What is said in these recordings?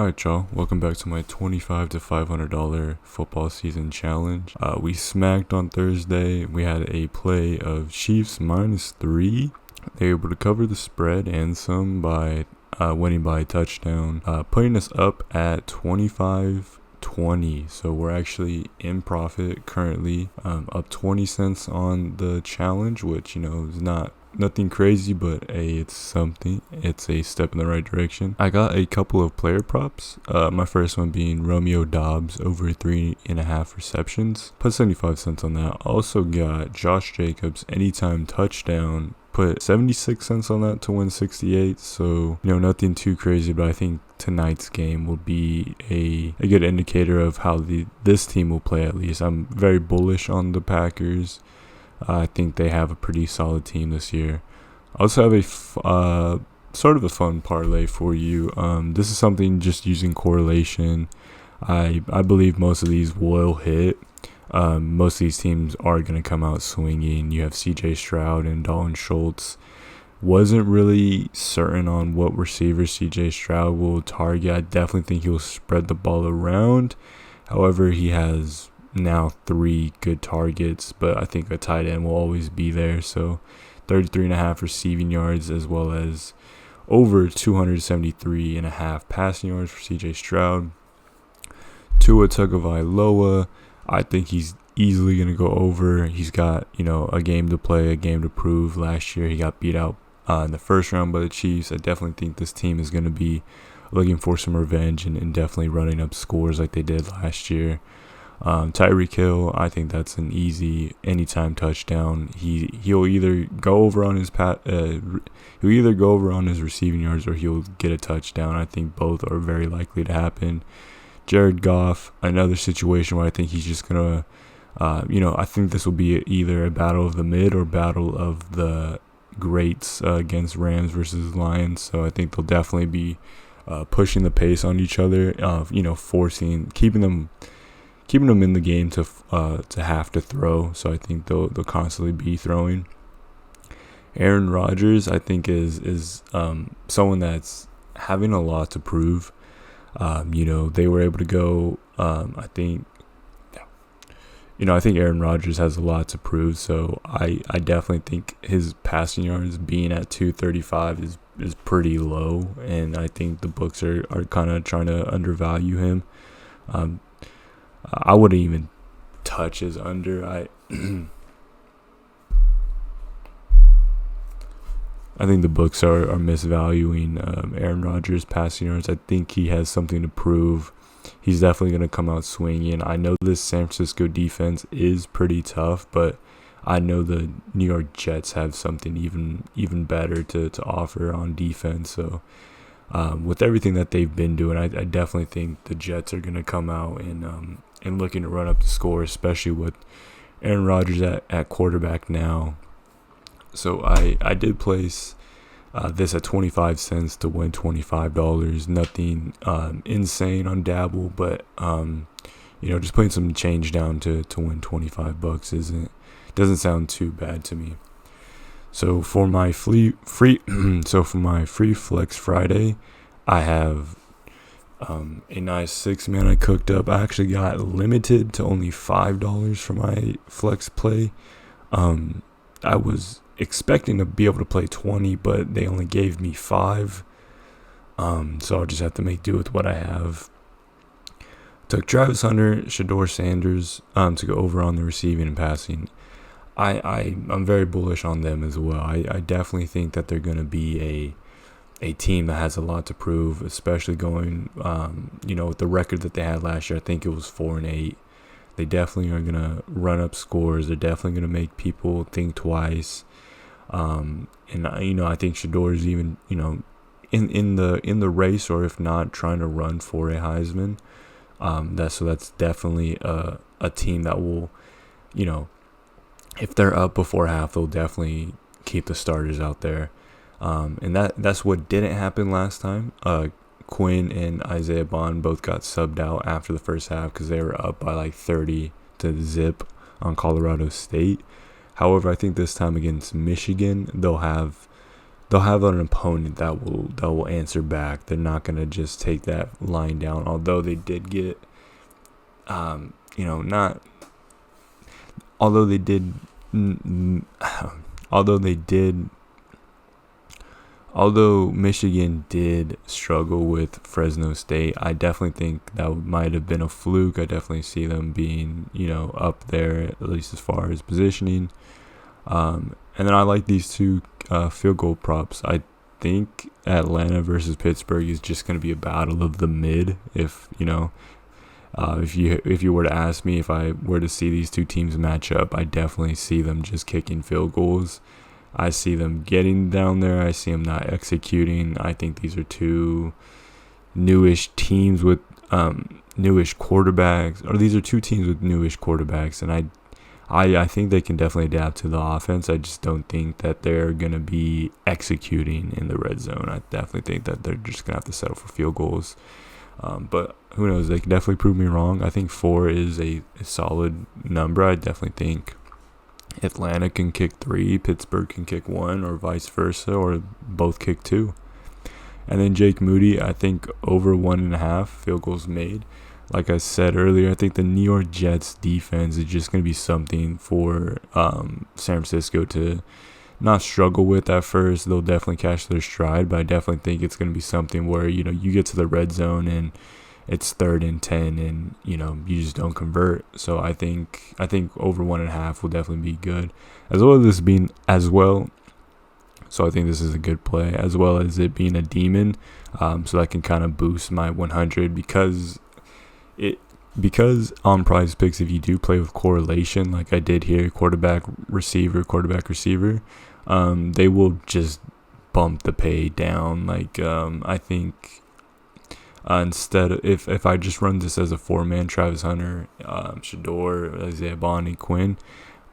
Alright, y'all. Welcome back to my $25 to $500 football season challenge. We smacked on Thursday. We had a play of Chiefs -3. They were able to cover the spread and some by winning by a touchdown, putting us up at 25-20. So we're actually in profit currently, up 20 cents on the challenge, which, is nothing crazy, but it's something. It's a step in the right direction. I got a couple of player props. My first one being Romeo Doubs over 3.5 receptions. Put 75 cents on that. Also got Josh Jacobs anytime touchdown. Put 76 cents on that to win 68. So, nothing too crazy, but I think tonight's game will be a good indicator of how this team will play, at least. I'm very bullish on the Packers. I think they have a pretty solid team this year. I also have a sort of a fun parlay for you. This is something just using correlation. I believe most of these will hit. Most of these teams are going to come out swinging. You have C.J. Stroud and Dalton Schultz. Wasn't really certain on what receiver C.J. Stroud will target. I definitely think he'll spread the ball around. However, he has now 3 good targets, but I think a tight end will always be there. So 33.5 receiving yards, as well as over 273.5 passing yards for CJ Stroud. Tua Tagovailoa, I think he's easily going to go over. He's got, a game to play, a game to prove. Last year he got beat out in the first round by the Chiefs. I definitely think this team is going to be looking for some revenge and definitely running up scores like they did last year. Tyreek Hill, I think that's an easy anytime touchdown. He'll either go over on his receiving yards, or he'll get a touchdown. I think both are very likely to happen. Jared Goff, another situation where I think he's just gonna, I think this will be either a battle of the mid or battle of the greats against Rams versus Lions. So I think they'll definitely be pushing the pace on each other, keeping them in the game to have to throw. So I think they'll constantly be throwing. Aaron Rodgers, I think, is someone that's having a lot to prove. They were able to go. I think Aaron Rodgers has a lot to prove. So I definitely think his passing yards being at 235 is pretty low, and I think the books are kind of trying to undervalue him. I wouldn't even touch his under. I think the books are misvaluing Aaron Rodgers' passing yards. I think he has something to prove. He's definitely going to come out swinging. I know this San Francisco defense is pretty tough, but I know the New York Jets have something even better to offer on defense. So with everything that they've been doing, I definitely think the Jets are going to come out and looking to run up the score, especially with Aaron Rodgers at quarterback now. So I did place this at 25 cents to win $25. Nothing insane on Dabble, but just putting some change down to win $25 doesn't sound too bad to me. So for my free Flex Friday, I have a nice 6-man I cooked up. I actually got limited to only $5 for my flex play. I was expecting to be able to play 20, but they only gave me 5. So I'll just have to make do with what I have. Took Travis Hunter, Shedeur Sanders to go over on the receiving and passing. I'm very bullish on them as well. I definitely think that they're going to be a team that has a lot to prove, especially going, with the record that they had last year. I think it was 4-8. They definitely are going to run up scores. They're definitely going to make people think twice. And I think Shedeur is even, in the race, or if not, trying to run for a Heisman. That's definitely a team that will, if they're up before half, they'll definitely keep the starters out there. And that's what didn't happen last time. Quinn and Isaiah Bond both got subbed out after the first half because they were up by like 30 to zip on Colorado State. However, I think this time against Michigan, they'll have they'll have an opponent that will answer back. They're not gonna just take that line down. Although they did get, not although they did, although they did. Although Michigan did struggle with Fresno State, I definitely think that might have been a fluke. I definitely see them being, up there, at least as far as positioning. And then I like these two field goal props. I think Atlanta versus Pittsburgh is just going to be a battle of the mid. If you were to ask me if I were to see these two teams match up, I definitely see them just kicking field goals. I see them getting down there. I see them not executing. I think these are two newish teams with newish quarterbacks, or these are two teams with newish quarterbacks, and I think they can definitely adapt to the offense. I just don't think that they're going to be executing in the red zone. I definitely think that they're just going to have to settle for field goals. But who knows? They can definitely prove me wrong. I think 4 is a solid number. I definitely think Atlanta can kick 3, Pittsburgh can kick 1, or vice versa, or both kick 2. And then Jake Moody, I think over 1.5 field goals made. Like I said earlier, I think the New York Jets defense is just going to be something for San Francisco to not struggle with at first. They'll definitely catch their stride, but I definitely think it's going to be something where, you get to the red zone and it's 3rd and 10 and, you just don't convert. So I think over 1.5 will definitely be good, so I think this is a good play, as well as it being a demon. So that can kind of boost my 100 because on Prize Picks, if you do play with correlation, like I did here, quarterback, receiver, they will just bump the pay down. Like, I think instead, if I just run this as a 4-man, Travis Hunter, Shador, Isaiah Bonney, Quinn,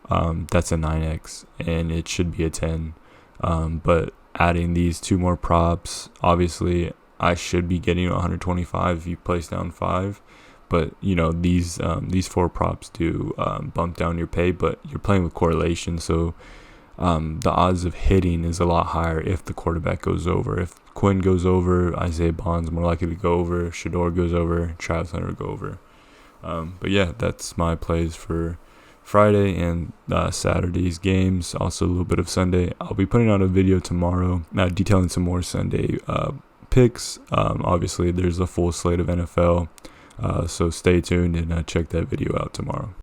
that's a 9x, and it should be a 10. But adding these 2 more props, obviously I should be getting 125 if you place down 5. But these 4 props do bump down your pay, but you're playing with correlation, so the odds of hitting is a lot higher if the quarterback goes over. If Quinn goes over, Isaiah Bond's more likely to go over. Shador goes over, Travis Hunter will go over. But yeah, that's my plays for Friday and Saturday's games. Also a little bit of Sunday. I'll be putting out a video tomorrow detailing some more Sunday picks. Obviously, there's a full slate of NFL. So stay tuned and check that video out tomorrow.